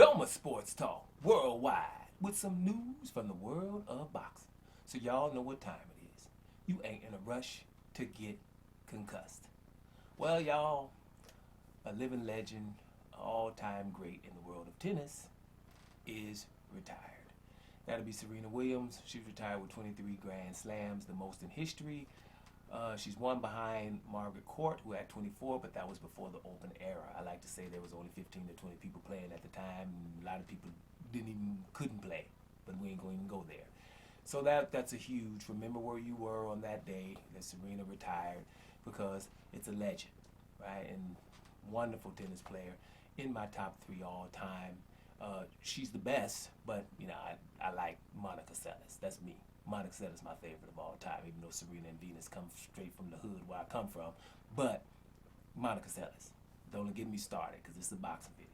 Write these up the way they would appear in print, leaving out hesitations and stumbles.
Belma Sports Talk worldwide with some news from the world of boxing. So y'all know what time it is. You ain't in a rush to get concussed. Well, y'all, a living legend, all-time great in the world of tennis is retired. That'll be Serena Williams. She's retired with 23 Grand Slams, the most in history. She's one behind Margaret Court, who had 24, but that was before the open era. I like to say there was only 15 to 20 people playing at the time. And a lot of people couldn't play, but we ain't going to even go there. So that's a huge, remember where you were on that day that Serena retired, because it's a legend, right? And wonderful tennis player, in my top 3 all time. She's the best, but you know, I like Monica Seles. That's me. Monica Seles is my favorite of all time, even though Serena and Venus come straight from the hood where I come from. But Monica Seles, don't get me started, because this is a boxing video.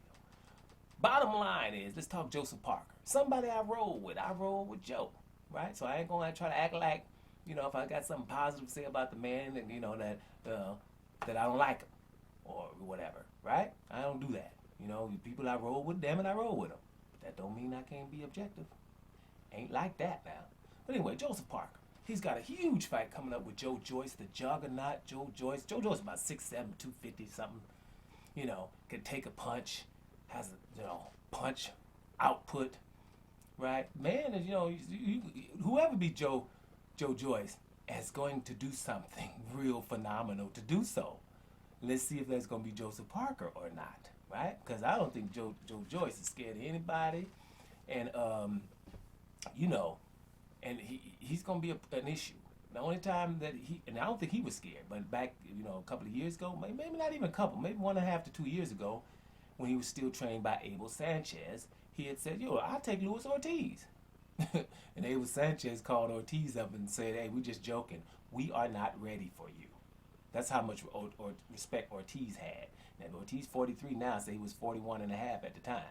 Bottom line is, let's talk Joseph Parker. Somebody I roll with. I roll with Joe, right? So I ain't gonna try to act like, you know, if I got something positive to say about the man, and you know that I don't like him or whatever, right? I don't do that. You know, the people I roll with, damn it, I roll with them. But that don't mean I can't be objective. Ain't like that now. But anyway, Joseph Parker. He's got a huge fight coming up with Joyce, the juggernaut Joyce. Joyce is about 6'7", 250 something. You know, can take a punch, has a, you know, punch output, right? Man, you know, whoever beat Joyce is going to do something real phenomenal to do so. Let's see if that's going to be Joseph Parker or not, right? Because I don't think Joyce is scared of anybody, and you know, and he's going to be an issue. The only time that and I don't think he was scared, but back, you know, a couple of years ago, maybe not even a couple, maybe 1.5 to 2 years ago, when he was still trained by Abel Sanchez, he had said, yo, I'll take Luis Ortiz. And Abel Sanchez called Ortiz up and said, hey, we're just joking. We are not ready for you. That's how much respect Ortiz had. Now, Ortiz 43 now, so he was 41 and a half at the time.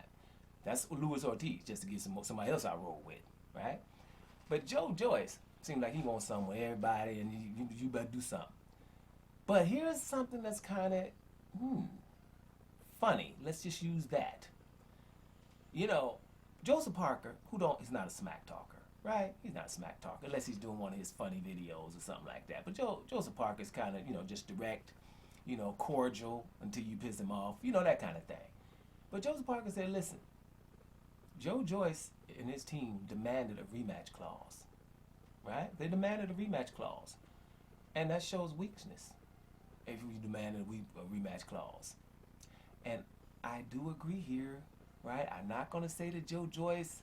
That's Luis Ortiz, just to get somebody else I roll with, right? But Joyce seemed like he wants something with everybody, and you better do something. But here's something that's kind of funny. Let's just use that. You know, Joseph Parker, he's not a smack talker, right? He's not a smack talker, unless he's doing one of his funny videos or something like that. But Joseph Parker's kind of, you know, just direct, you know, cordial until you piss him off, you know, that kind of thing. But Joseph Parker said, listen, Joyce and his team demanded a rematch clause, right? They demanded a rematch clause. And that shows weakness if you demanded a rematch clause. And I do agree here, right? I'm not going to say that Joyce,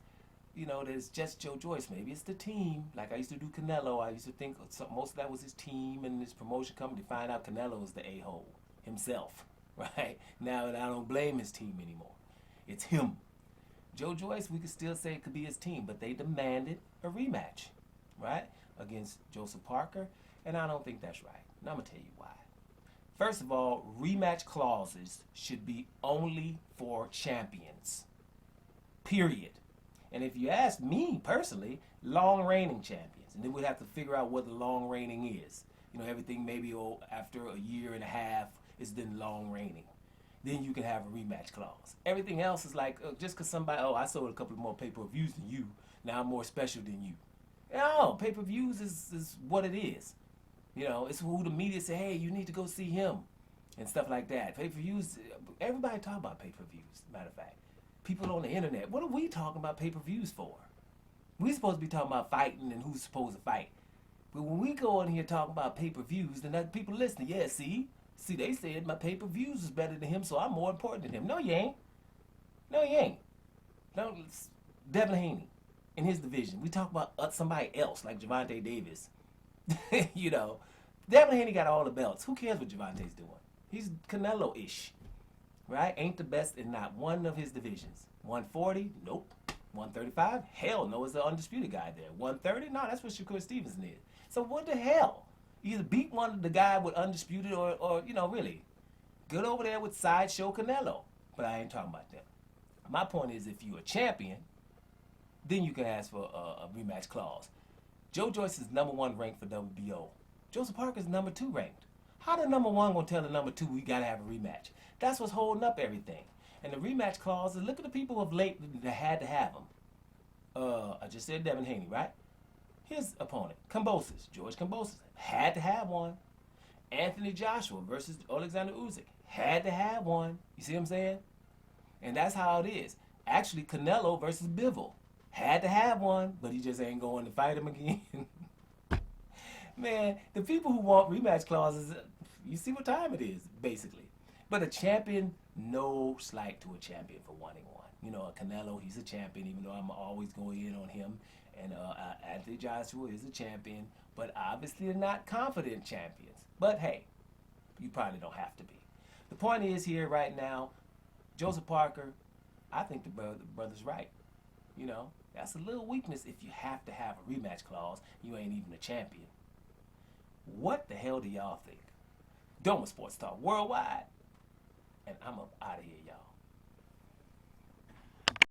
you know, that it's just Joyce. Maybe it's the team. Like I used to do Canelo. I used to think most of that was his team and his promotion company. Find out Canelo was the a-hole himself, right? Now I don't blame his team anymore. It's him. Joyce, we could still say it could be his team, but they demanded a rematch, right, against Joseph Parker, and I don't think that's right. And I'm going to tell you why. First of all, rematch clauses should be only for champions, period. And if you ask me personally, long reigning champions, and then we'd have to figure out what the long reigning is. You know, everything maybe after a year and a half is then long reigning. Then you can have a rematch clause. Everything else is like, just because somebody, I sold a couple more pay-per-views than you, now I'm more special than you. No, pay-per-views is what it is. You know, it's who the media say, hey, you need to go see him, and stuff like that. Pay-per-views, everybody talk about pay-per-views, matter of fact. People on the internet, what are we talking about pay-per-views for? We're supposed to be talking about fighting and who's supposed to fight. But when we go in here talking about pay-per-views, then other people listening, yeah, see, they said my pay-per-views is better than him, so I'm more important than him. No, you ain't. No, you ain't. No, Devin Haney in his division. We talk about somebody else, like Gervonta Davis. You know, Devin Haney got all the belts. Who cares what Gervonta's doing? He's Canelo-ish, right? Ain't the best in not one of his divisions. 140? Nope. 135? Hell no, it's the undisputed guy there. 130? No, that's what Shakur Stevenson is. So what the hell? Either beat the guy with undisputed or, you know, really, good over there with Sideshow Canelo. But I ain't talking about that. My point is, if you're a champion, then you can ask for a rematch clause. Joyce is #1 ranked for WBO. Joseph Parker is #2 ranked. How the #1 gonna tell the #2 we gotta have a rematch? That's what's holding up everything. And the rematch clauses, look at the people of late that had to have them. I just said Devin Haney, right? His opponent, Kambosos, George Kambosos, had to have one. Anthony Joshua versus Alexander Usyk, had to have one. You see what I'm saying? And that's how it is. Actually, Canelo versus Bivol, had to have one, but he just ain't going to fight him again. Man, the people who want rematch clauses, you see what time it is, basically. But a champion, no slight to a champion for wanting one. You know, a Canelo, he's a champion, even though I'm always going in on him. And Anthony Joshua is a champion, but obviously they're not confident champions. But hey, you probably don't have to be. The point is here right now, Joseph Parker, I think the brother's right. You know, that's a little weakness if you have to have a rematch clause. You ain't even a champion. What the hell do y'all think? Doma Sports Talk Worldwide. And I'm up out of here, y'all.